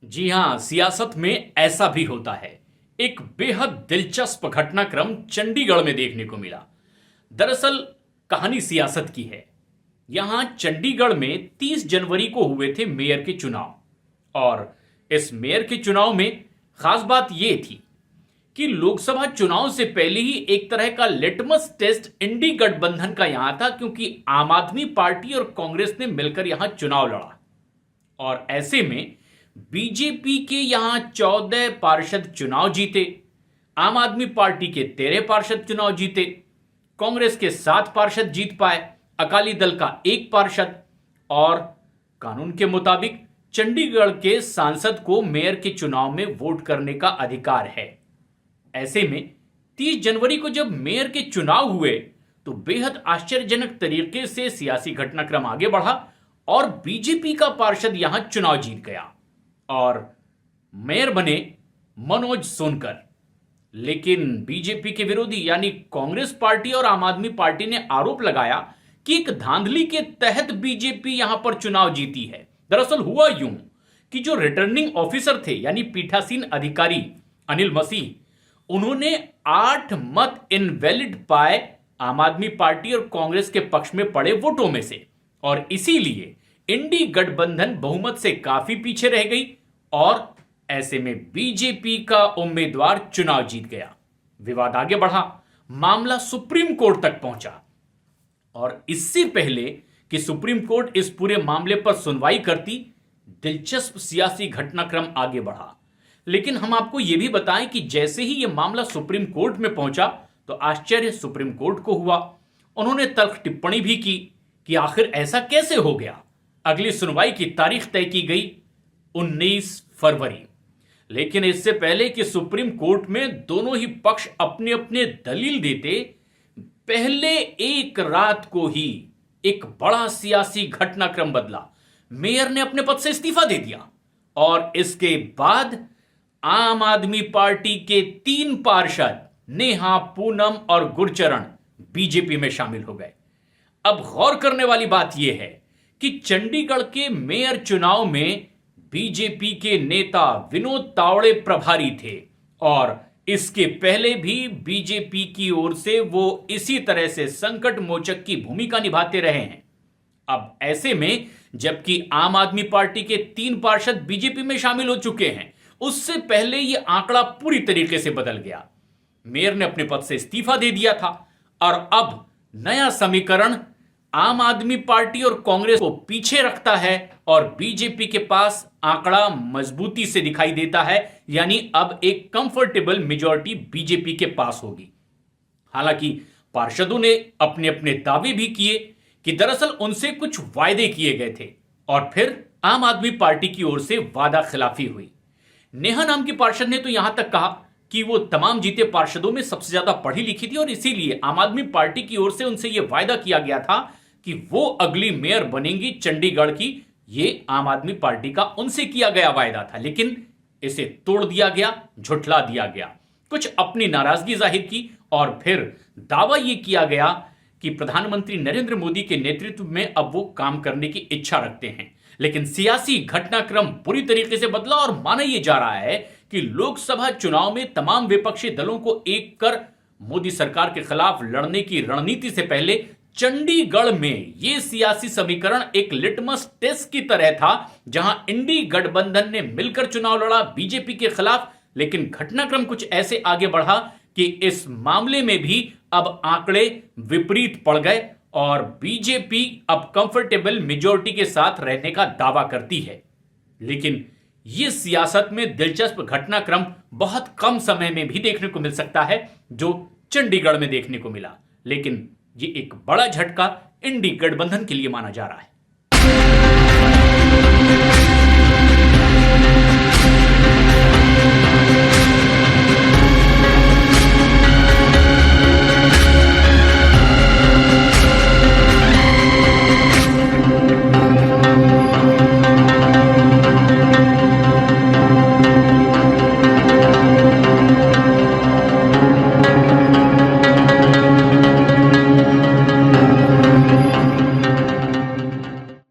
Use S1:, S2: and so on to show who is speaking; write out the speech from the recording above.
S1: जी हां, सियासत में ऐसा भी होता है। एक बेहद दिलचस्प घटनाक्रम चंडीगढ़ में देखने को मिला। दरअसल कहानी सियासत की है। यहां चंडीगढ़ में 30 जनवरी को हुए थे मेयर के चुनाव और इस मेयर के चुनाव में खास बात यह थी कि लोकसभा चुनाव से पहले ही एक तरह का लिटमस टेस्ट इंडी गठबंधन का यहां था, क्योंकि आम आदमी पार्टी और कांग्रेस ने मिलकर यहां चुनाव लड़ा और ऐसे में बीजेपी के यहां 14 पार्षद चुनाव जीते, आम आदमी पार्टी के 13 पार्षद चुनाव जीते, कांग्रेस के 7 पार्षद जीत पाए, अकाली दल का 1 पार्षद। और कानून के मुताबिक चंडीगढ़ के सांसद को मेयर के चुनाव में वोट करने का अधिकार है। ऐसे में 30 जनवरी को जब मेयर के चुनाव हुए तो बेहद आश्चर्यजनक तरीके से सियासी घटनाक्रम आगे बढ़ा और बीजेपी का पार्षद यहां चुनाव जीत गया और मेयर बने मनोज सोनकर। लेकिन बीजेपी के विरोधी यानी कांग्रेस पार्टी और आम आदमी पार्टी ने आरोप लगाया कि एक धांधली के तहत बीजेपी यहां पर चुनाव जीती है। दरअसल हुआ यूं कि जो रिटर्निंग ऑफिसर थे यानी पीठासीन अधिकारी अनिल मसीह, उन्होंने 8 मत इनवैलिड पाए आम आदमी पार्टी और कांग्रेस के पक्ष में पड़े वोटों में से और इसीलिए इंडी गठबंधन बहुमत से काफी पीछे रह गई और ऐसे में बीजेपी का उम्मीदवार चुनाव जीत गया। विवाद आगे बढ़ा, मामला सुप्रीम कोर्ट तक पहुंचा और इससे पहले कि सुप्रीम कोर्ट इस पूरे मामले पर सुनवाई करती, दिलचस्प सियासी घटनाक्रम आगे बढ़ा। लेकिन हम आपको यह भी बताएं कि जैसे ही यह मामला सुप्रीम कोर्ट में पहुंचा तो आश्चर्य सुप्रीम कोर्ट को हुआ। उन्होंने तल्ख टिप्पणी भी की कि आखिर ऐसा कैसे हो गया। अगली सुनवाई की तारीख तय की गई 19 फरवरी। लेकिन इससे पहले कि सुप्रीम कोर्ट में दोनों ही पक्ष अपने अपने दलील देते, पहले एक रात को ही एक बड़ा सियासी घटनाक्रम बदला। मेयर ने अपने पद से इस्तीफा दे दिया और इसके बाद आम आदमी पार्टी के 3 पार्षद नेहा, पूनम और गुरचरण बीजेपी में शामिल हो गए। अब गौर करने वाली बात यह है कि चंडीगढ़ के मेयर चुनाव में बीजेपी के नेता विनोद तावड़े प्रभारी थे और इसके पहले भी बीजेपी की ओर से वो इसी तरह से संकट मोचक की भूमिका निभाते रहे हैं। अब ऐसे में जबकि आम आदमी पार्टी के 3 पार्षद बीजेपी में शामिल हो चुके हैं, उससे पहले यह आंकड़ा पूरी तरीके से बदल गया। मेयर ने अपने पद से इस्तीफा दे दिया था और अब नया समीकरण आम आदमी पार्टी और कांग्रेस को पीछे रखता है और बीजेपी के पास आंकड़ा मजबूती से दिखाई देता है, यानी अब एक कंफर्टेबल मेजॉरिटी बीजेपी के पास होगी। हालांकि पार्षदों ने अपने अपने दावे भी किए कि दरअसल उनसे कुछ वायदे किए गए थे और फिर आम आदमी पार्टी की ओर से वादा खिलाफी हुई। नेहा नाम की पार्षद ने तो यहां तक कहा कि वो तमाम जीते पार्षदों में सबसे ज्यादा पढ़ी लिखी थी और इसीलिए आम आदमी पार्टी की ओर से उनसे यह वायदा किया गया था कि वो अगली मेयर बनेंगी चंडीगढ़ की। ये आम आदमी पार्टी का उनसे किया गया वायदा था, लेकिन इसे तोड़ दिया गया, झुठला दिया गया। कुछ अपनी नाराजगी जाहिर की और फिर दावा यह किया गया कि प्रधानमंत्री नरेंद्र मोदी के नेतृत्व में अब वो काम करने की इच्छा रखते हैं। लेकिन सियासी घटनाक्रम पूरी तरीके से बदला और माना यह जा रहा है कि लोकसभा चुनाव में तमाम विपक्षी दलों को एक कर मोदी सरकार के खिलाफ लड़ने की रणनीति से पहले चंडीगढ़ में यह सियासी समीकरण एक लिटमस टेस्ट की तरह था, जहां इंडी गठबंधन ने मिलकर चुनाव लड़ा बीजेपी के खिलाफ। लेकिन घटनाक्रम कुछ ऐसे आगे बढ़ा कि इस मामले में भी अब आंकड़े विपरीत पड़ गए और बीजेपी अब कंफर्टेबल मेजॉरिटी के साथ रहने का दावा करती है। लेकिन यह सियासत में दिलचस्प घटनाक्रम बहुत कम समय में भी देखने को मिल सकता है, जो चंडीगढ़ में देखने को मिला। लेकिन ये एक बड़ा झटका इंडी गठबंधन के लिए माना जा रहा है।